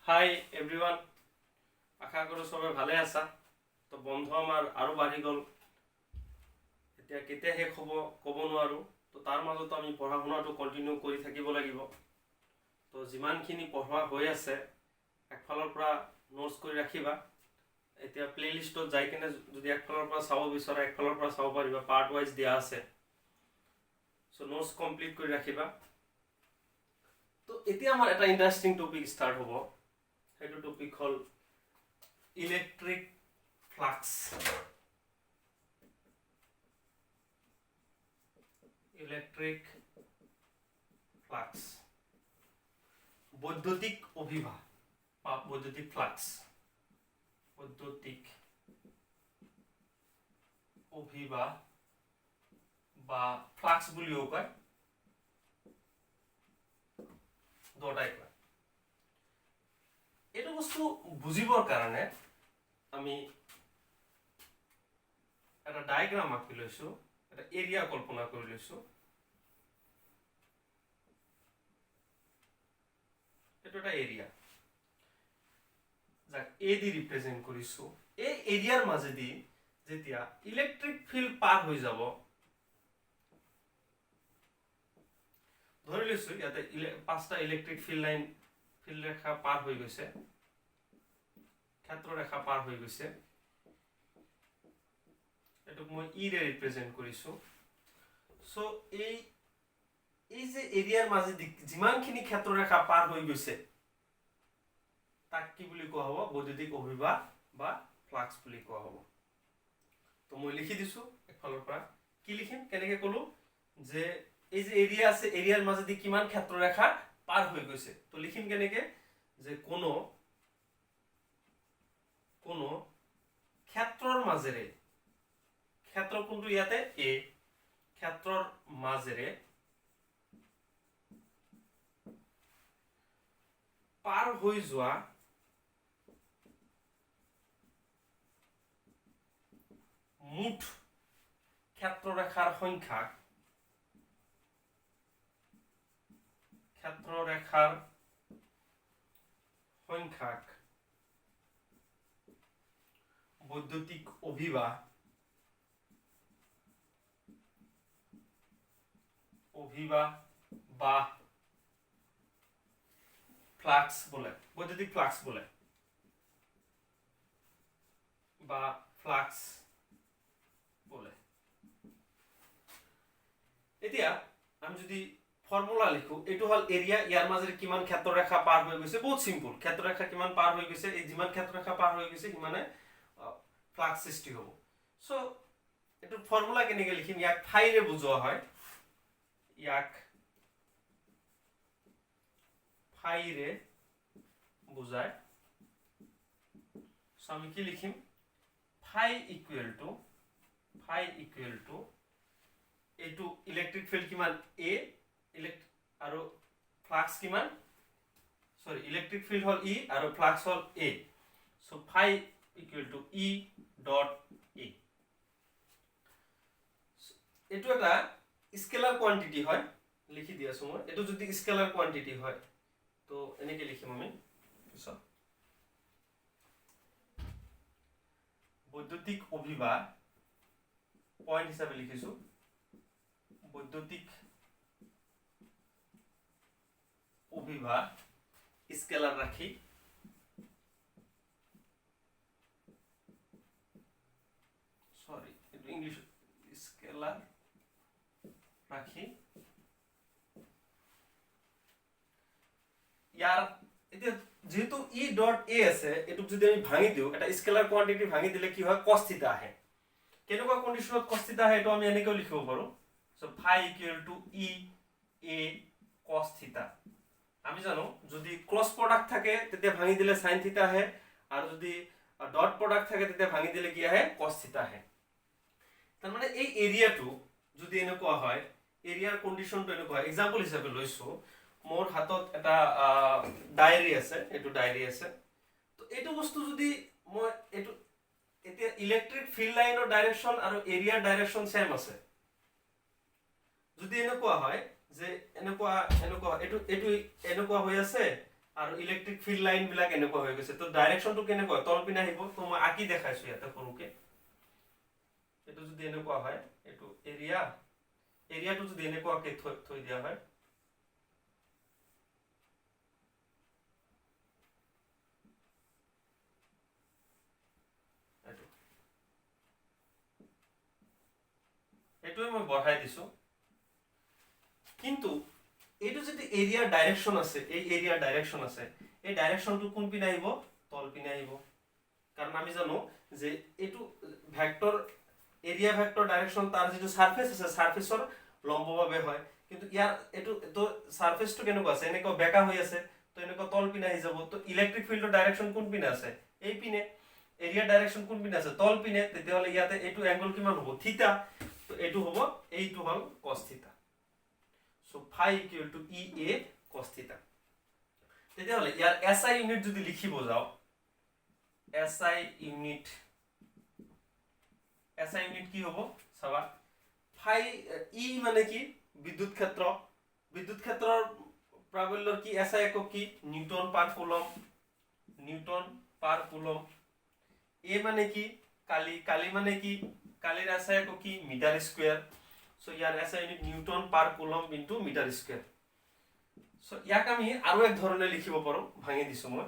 হাই এভৰিওয়ান, আশা কৰোঁ সবে ভালে আছা। তো বন্ধ আমাৰ আৰু বাঢ়ি গ'ল, এতিয়া কেতিয়া শেষ হ'ব ক'ব নোৱাৰোঁ। তো তাৰ মাজতো আমি পঢ়া শুনাটো কণ্টিনিউ কৰি থাকিব লাগিব। তো যিমানখিনি পঢ়োৱা হৈ আছে একফালৰ পৰা নোটছ কৰি ৰাখিবা। এতিয়া প্লেলিষ্টত যাই কিনে যদি একফালৰ পৰা চাব বিচৰা একফালৰ পৰা চাব পাৰিবা, পাৰ্ট ৱাইজ দিয়া আছে। চ' নোটছ কমপ্লিট কৰি ৰাখিবা। তো এতিয়া আমাৰ এটা ইণ্টাৰেষ্টিং টপিক ষ্টাৰ্ট হ'ব। সেইটো টপিক হ'ল ইলেক্ট্ৰিক ফ্লাক্স। ইলেক্ট্রিক ফ্লাক্স, বৈদ্যুতিক অভিভা বা বৈদ্যুতিক ফ্লাক্স, বৈদ্যুতিক অভিভা বা ফ্লাক্স বুলিও কয়, দুটাই কয়। এইটো বস্তু বুজিবৰ কাৰণে আমি এটা ডায়াগ্ৰাম আঁকি লৈছো, এটা এৰিয়া কল্পনা কৰি লৈছো। এইটো এটা এৰিয়া যাক এ দি ৰিপ্ৰেজেন্ট কৰিছো। এই এৰিয়াৰ মাজেদি যেতিয়া ইলেক্ট্ৰিক ফিল্ড পাৰ হৈ যাব, ধৰি লৈছো ইয়াতে 5টা ইলেক্ট্ৰিক ফিল্ড ৰেখা পাৰ হৈ গৈছে, ক্ষেত্ৰ ৰেখা পাৰ হৈ গৈছে। এটুক মই ই ৰে ৰিপ্ৰেজেন্ট কৰিছো। সো এই যে এৰিয়াৰ মাজেদি যিমানখিনি ক্ষেত্ৰ ৰেখা পাৰ হৈ গৈছে তাক কি বুলি কোৱা হ'ব? বৈদ্যুতিক অভিভা বা ফ্লাক্স বুলি কোৱা হ'ব। তো মই লিখি দিছো একফালৰ পৰা। কি লিখিম, কেনেকৈ ক'লো যে এই যে এৰিয়া আছে, এৰিয়াৰ মাজেদি কিমান ক্ষেত্ৰ ৰেখা পাৰ হৈ গৈছে। তো লিখিম কেনেকৈ যে কোনো ক্ষেত্ৰৰ মাজেৰে, ক্ষেত্ৰ কোনটো ইয়াতে এ, ক্ষেত্ৰৰ মাজেৰে পাৰ হৈ যোৱা মুঠ ক্ষেত্ৰ ৰেখাৰ সংখ্যাক বৈদ্যুতিক অভিভা বা ফ্লাক্স বলে, বৈদ্যুতিক ফ্লাক্স বলে বা ফ্লাক্স বলে। এতিয়া আমি যদি ফর্মুলা লিখো, এইটো হল এরিয়া, ইয়ার মাজেৰে কিমান ক্ষেত্ৰ ৰেখা পাৰ হৈ গৈছে। বহুত সিম্পল, ক্ষেত্ৰ ৰেখা কিমান পাৰ হৈ গৈছে, এই যিমান ক্ষেত্ৰ ৰেখা পাৰ হৈ গৈছে সিমানে ফ্লাক্স সৃষ্টি হ'ব। সো এইটো ফৰ্মুলা কেনেকৈ লিখিম, ইয়াক ফাইৰে বুজোৱা হয়, ইয়াক ফাইৰে বুজায়। সো আমি কি লিখিম, ফাই ইকুৱেল টু এইটো ইলেক্ট্ৰিক ফিল্ড কিমান এ, আৰু ফ্লাক্স কিমান, সৰি ইলেক্ট্ৰিক ফিল্ড হল ই আৰু ফ্লাক্স হল A. So phi equal to E dot A. এইটো এটা স্কেলাৰ কোৱান্টিটি হয়, লিখি দি আছো মই। এইটো যদি স্কেলাৰ কোৱান্টিটি হয় তো এনেকৈ লিখিম আমি। বৈদ্যুতিক অভিভা পয়েন্ট হিসাবে লিখিছো, বৈদ্যুতিক অভিভা স্কেলার রাখি ইংলিশ স্কেলার রাখি ইয়ার এতিয়া যেহেতু ই ডট এ আছে, এটুক যদি আমি ভাঙি দিও, এটা স্কেলার কোয়ান্টিটি ভাঙি দিলে কি হয়, cos থিটা আহে। কেনেকুৱা কন্ডিশনত cos থিটা আহে, এটো আমি এনেকৈ লিখিব পাৰো। So phi equal to E A cos theta. আমি জানো যদি ক্ৰস প্ৰোডাক্ট থাকে তেতিয়া ভাঙি দিলে sin থিটা আহে, আৰু যদি ডট প্ৰোডাক্ট থাকে তেতিয়া ভাঙি দিলে কি আহে, cos থিটা আহে। তাৰ মানে এই এৰিয়াটো যদি এনেকুৱা হয়, এৰিয়াৰ কন্ডিশনটো এনেকুৱা হয়। এক্সাম্পল হিচাপে লৈছো, মোৰ হাতত এটা ডায়েৰী আছে, এইটো ডায়েৰী আছে। তো এইটো বস্তু যদি মই এইটো এতিয়া ইলেক্ট্ৰিক ফিল্ড লাইনৰ ডাইৰেকশন আৰু এৰিয়াৰ ডাইৰেকশন সেম আছে। যদি এনেকুৱা হয় যে এনেকুৱা এইটো এনেকুৱা হৈ আছে, আৰু ইলেক্ট্ৰিক ফিল্ড লাইন বিলাক এনেকুৱা হৈ গৈছে। তো ডাইৰেকশনটো কেনেকুৱা তল পিনে আহিব। তো মই আঁকি দেখাইছো ইয়াতে সৰুকে। এটো যদি এনেকুৱা হয় এটো এৰিয়াটো যদি এনেকুৱাকে থৈ দিয়া হয় এটোৱে মই বঢ়াই দিছো। কিন্তু এইটো যদি এৰিয়াৰ ডাইৰেকশন আছে, এই এৰিয়াৰ ডাইৰেকশন আছে, এই ডাইৰেকশনটো কোন পিনে আহিব তল পিনে আহিব। কাৰণ আমি জানো যে এইটো ভেক্টৰ এৰিয়া ভেক্টৰ ডাইৰেকশন তাৰ যেটো সাৰফেস আছে সাৰফেসৰ লম্বভাৱে হয়। কিন্তু ইয়াৰ এটো তো সাৰফেসটো কেনেকুৱা আছে এনেকুৱা বেকা হৈ আছে। তো এনেকুৱা তল পিনে আহি যাব। তো ইলেক্ট্ৰিক ফিল্ডৰ ডাইৰেকশন কোন পিনে আছে এই পিনে। এৰিয়া ডাইৰেকশন কোন পিনে আছে তল পিনে। তেতিয়াহলে ইয়াতে এইটো এংগল কিমান হ'ব থিটা। তো এইটো হ'ব এইটো হল cos থিটা। So phi equal to EA cos থিটা। তেতিয়াহলে ইয়াৰ SI ইউনিট যদি লিখিব যাও SI ইউনিট কি হ'ব চাবা phi E মানে কি বিদ্যুৎ ক্ষেত্ৰৰ প্ৰাবল্যৰ কি SI একক কি নিউটন পাৰ কুলম। A মানে কি কালি মানে কি কালিৰ SI একক কি মিটাৰ স্কয়াৰ। সো ইয়াৰ SI unit newton per coulomb into metre square. So ইয়াক আমি আৰু এক ধৰণে লিখিব পাৰো ভাঙি দিছো মই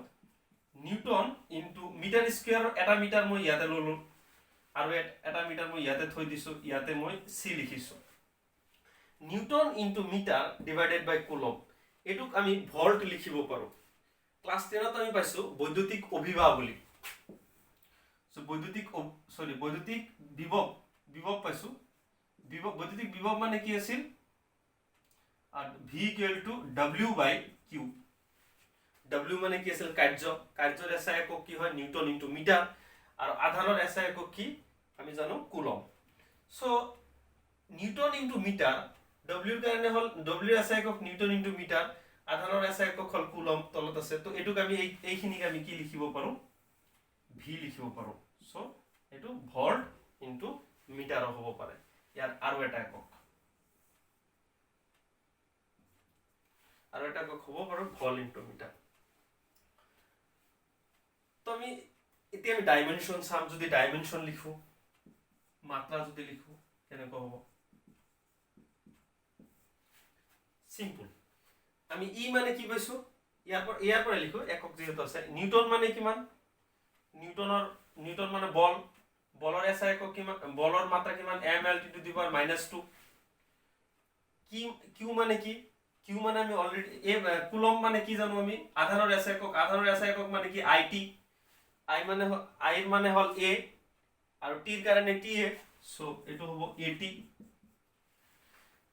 নিউটন ইনটু মিটাৰ স্কয়াৰ। এটা মিটাৰ মই ইয়াতে ললো আৰু এটা মিটাৰ মই ইয়াতে থৈ দিছো। ইয়াতে মই C লিখিছো। নিউটন ইনটু মিটাৰ ডিভাইডেড বাই কুলম। এটুক আমি ভল্ট লিখিব পাৰো। ক্লাস 10 ত আমি পাইছো বৈদ্যুতিক অভিভা বুলি। সো বৈদ্যুতিক বিভব পাইছো। বৈদ্যুতিক বিভব মানে কি আছিল আর V equal to W by Q। W মানে কি আছিল কাৰ্যৰ SI একক কি হয় নিউটন ইনটু মিটাৰ আৰু আধানৰ SI একক কি আমি জানো coulomb. So newton into metre W কাৰণে হল W SI একক নিউটন ইনটু মিটাৰ আধানৰ SI একক হল কুলম তলত আছে। তো এটুক আমি এইখিনিক আমি কি লিখিব পাৰো V লিখিব পাৰো। সো এটু ভল্ট ইনটু মিটাৰ হ'ব পাৰে। ইয়াৰ আৰু এটা একক হ'ব পাৰো ভল্ট ইনটু মিটাৰ। তো আমি এতিয়া আমি ডাইমেনশন চাম। যদি ডাইমেনশন লিখো মাত্ৰা যদি লিখো কেনেকুৱা হ'ব সিম্পল। আমি ই মানে কি পাইছো ইয়াৰ পৰা লিখো একক যেহেতু আছে। নিউটন মানে কিমান নিউটন মানে বলৰ SI একক কিমান বলৰ মাত্ৰা কিমান ml * 2 কিউ মানে কি কিউ মানে আমি অলৰেডি কুলম মানে কি জানো আমি আধানৰ SI একক মানে কি IT I মানে হল A আৰু T ৰ কাৰণে TA। সো এটো হ'ব AT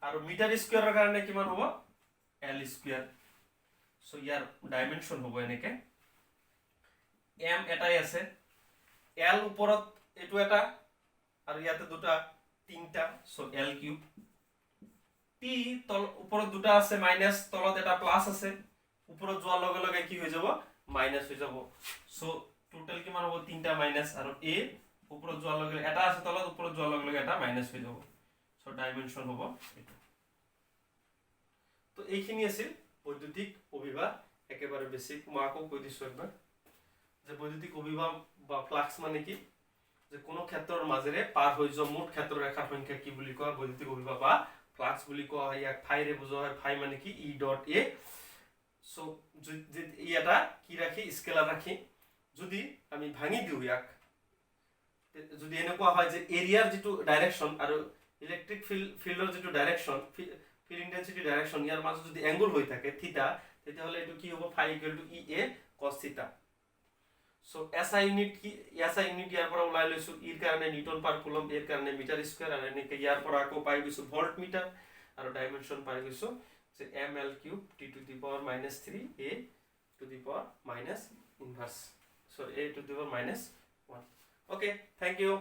আৰু মিটাৰ স্কয়াৰৰ কাৰণে কিমান হ'ব L স্কয়াৰ। সো ইয়াৰ ডাইমেনশন হ'ব এনেকে m এটাই আছে L ওপৰত এটো এটা আৰু ইয়াতে দুটা তিনটা। সো L কিউব T তল ওপৰত দুটা আছে মাইনাস তলত এটা প্লাস আছে ওপৰত যোৱাৰ লগে লগে কি হৈ যাব মাইনাস হৈ যাব। সো টোটাল কিমান হ'ব তিনটা মাইনাস আৰু A ওপৰত যোৱাৰ লগে লগে এটা আছে তলত ওপৰত যোৱাৰ লগে লগে এটা মাইনাস হৈ যাব। সো ডাইমেনশন হ'ব এটো। তো এইখিনি আছিল বৈদ্যুতিক অভিভা একেবাৰে বেসিক। মই আকৌ কৈ দিছো একবাৰ যে বৈদ্যুতিক অভিভা বা ফ্লাক্স মানে কি যে কোনো ক্ষেত্ৰৰ মাজেৰে পাৰ হৈ যোৱা মুঠ ক্ষেত্ৰৰ ৰেখাৰ সংখ্যা কি বুলি কোৱা বৈদ্যুতিক অভিভা বা ফ্লাক্স বুলি কোৱা হয়। ইয়াক ফাই ৰে বুজোৱা হয়। ফাই মানে কি E ডট A। সো ই এটা কি ৰাখি স্কেলাৰ ৰাখি যদি আমি ভাঙি দিও ইয়াক যদি এনেকুৱা হয় যে এৰিয়াৰ যেটো ডাইৰেকশন আৰু ইলেক্ট্ৰিক ফিল্ডৰ যেটো ডাইৰেকশন ফিল্ড ইন্টেন্সিটি ডাইরেকশন ইয়ার মাঝে যদি অ্যাঙ্গেল হই থাকে থিটা তাহলে এটো কি হবে phi equal to EA cos থিটা। সো SI ইউনিট কি SI ইউনিট ইয়াৰ পৰা ওলাই লৈছো ইৰ কাৰণে নিউটন পাৰ কুলম এৰ কাৰণে মিটাৰ স্কয়াৰ আৰু এনেকে ইয়াৰ পৰা আকৌ পাই গৈছো ভল্ট মিটাৰ আৰু ডাইমেনশন পাই গৈছো যে ml cube t to the power -3 a to the power minus inverse so a to the power -1. Okay, thank you.